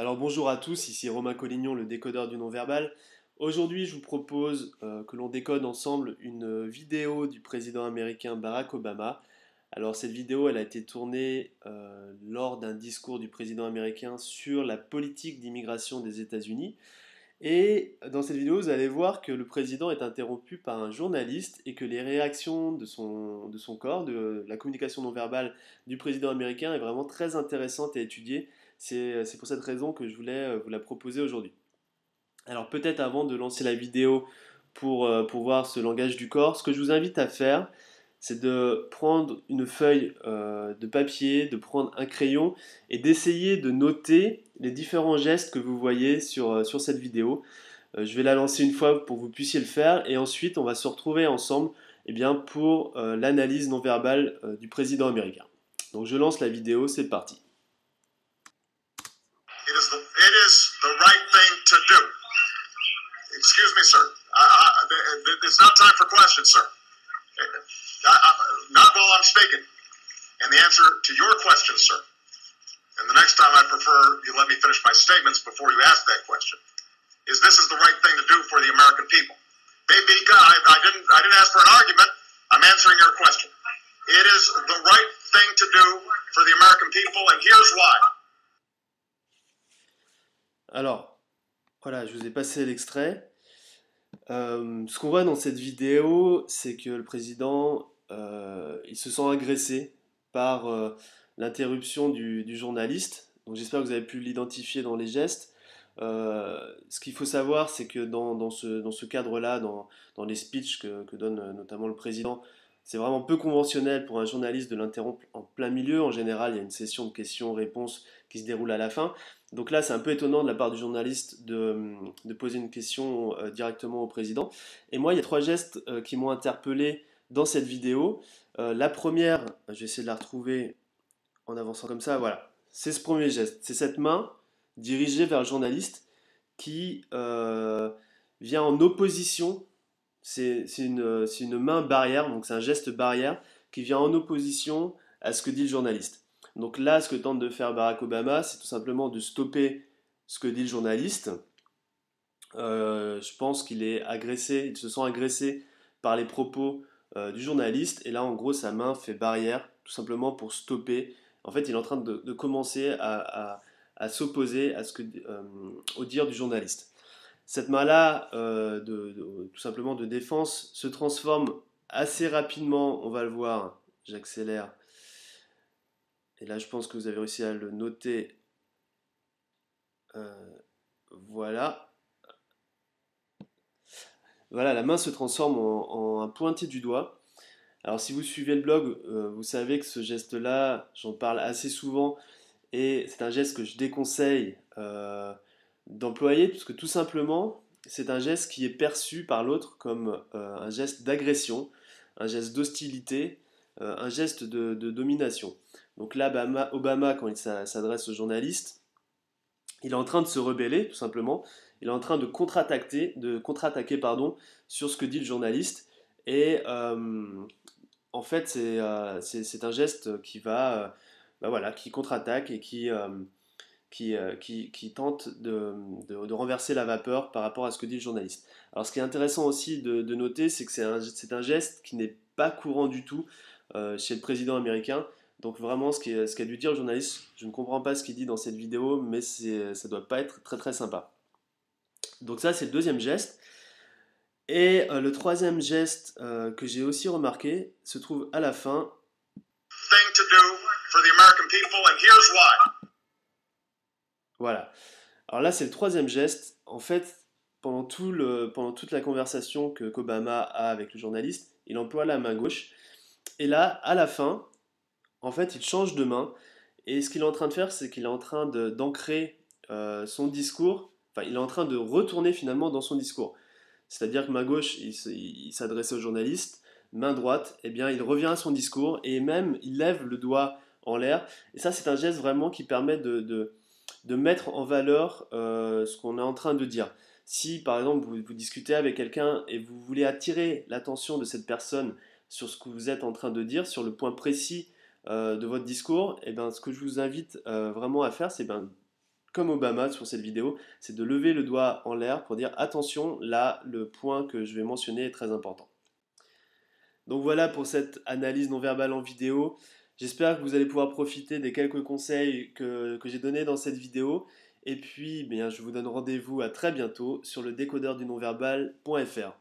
Alors bonjour à tous, ici Romain Collignon, le décodeur du non-verbal. Aujourd'hui, je vous propose que l'on décode ensemble une vidéo du président américain Barack Obama. Alors cette vidéo, elle a été tournée lors d'un discours du président américain sur la politique d'immigration des États-Unis. Et dans cette vidéo, vous allez voir que le président est interrompu par un journaliste et que les réactions de son corps, de la communication non verbale du président américain est vraiment très intéressante à étudier. C'est pour cette raison que je voulais vous la proposer aujourd'hui. Alors peut-être avant de lancer la vidéo pour voir ce langage du corps, ce que je vous invite à faire, c'est de prendre une feuille de papier, de prendre un crayon et d'essayer de noter les différents gestes que vous voyez sur cette vidéo. Je vais la lancer une fois pour que vous puissiez le faire et ensuite on va se retrouver ensemble pour l'analyse non verbale du président américain. Donc je lance la vidéo, c'est parti. It is the right thing to do. Excuse me, sir. It's not time for questions, sir. Not while I'm speaking. And the answer to your question, sir, and the next time I prefer you let me finish my statements before you ask that question, is this is the right thing to do for the American people. Baby, I didn't ask for an argument. I'm answering your question. It is the right thing to do for the American people, and here's why. Alors, voilà, je vous ai passé l'extrait. Ce qu'on voit dans cette vidéo, c'est que le président, il se sent agressé par l'interruption du journaliste. Donc j'espère que vous avez pu l'identifier dans les gestes. Ce qu'il faut savoir, c'est que dans ce cadre-là, dans les speeches que donne notamment le président, c'est vraiment peu conventionnel pour un journaliste de l'interrompre en plein milieu. En général, il y a une session de questions-réponses qui se déroule à la fin. Donc là, c'est un peu étonnant de la part du journaliste de poser une question directement au président. Et moi, il y a trois gestes qui m'ont interpellé dans cette vidéo. La première, je vais essayer de la retrouver en avançant comme ça, voilà. C'est ce premier geste. C'est cette main dirigée vers le journaliste qui vient en opposition. C'est une main barrière, donc c'est un geste barrière qui vient en opposition à ce que dit le journaliste. Donc là, ce que tente de faire Barack Obama, c'est tout simplement de stopper ce que dit le journaliste. Je pense qu'il est agressé, il se sent agressé par les propos du journaliste, et là, en gros, sa main fait barrière, tout simplement pour stopper. En fait, il est en train de commencer à s'opposer au dire du journaliste. Cette main-là, tout simplement de défense, se transforme assez rapidement, on va le voir, j'accélère, et là je pense que vous avez réussi à le noter, voilà. Voilà, la main se transforme en un pointé du doigt. Alors si vous suivez le blog, vous savez que ce geste-là, j'en parle assez souvent, et c'est un geste que je déconseille d'employer, puisque tout simplement, c'est un geste qui est perçu par l'autre comme un geste d'agression, un geste d'hostilité, un geste de domination. Donc là, Obama, quand il s'adresse aux journalistes, il est en train de se rebeller, tout simplement. Il est en train de contre-attaquer, pardon, sur ce que dit le journaliste. Et en fait, c'est un geste qui va, voilà, qui contre-attaque et qui tente de renverser la vapeur par rapport à ce que dit le journaliste. Alors ce qui est intéressant aussi de noter, c'est que c'est un geste qui n'est pas courant du tout chez le président américain. Donc vraiment, ce qu'a dû dire le journaliste, je ne comprends pas ce qu'il dit dans cette vidéo, mais ça ne doit pas être très très sympa. Donc ça, c'est le deuxième geste. Et le troisième geste que j'ai aussi remarqué se trouve à la fin. Thing to do for the American people, and here's why. Voilà. Alors là, c'est le troisième geste. En fait, pendant toute la conversation qu'Obama a avec le journaliste, il emploie la main gauche. Et là, à la fin, en fait, il change de main. Et ce qu'il est en train de faire, c'est qu'il est en train d'ancrer son discours. Enfin, il est en train de retourner finalement dans son discours. C'est-à-dire que main gauche, il s'adressait au journaliste. Main droite, eh bien, il revient à son discours. Et même, il lève le doigt en l'air. Et ça, c'est un geste vraiment qui permet de mettre en valeur ce qu'on est en train de dire. Si par exemple vous discutez avec quelqu'un et vous voulez attirer l'attention de cette personne sur ce que vous êtes en train de dire, sur le point précis de votre discours, et ben, ce que je vous invite vraiment à faire, c'est ben, comme Obama sur cette vidéo, c'est de lever le doigt en l'air pour dire attention, là, le point que je vais mentionner est très important. Donc voilà pour cette analyse non verbale en vidéo. J'espère que vous allez pouvoir profiter des quelques conseils que j'ai donnés dans cette vidéo. Et puis, bien, je vous donne rendez-vous à très bientôt sur le décodeur du non-verbal.fr.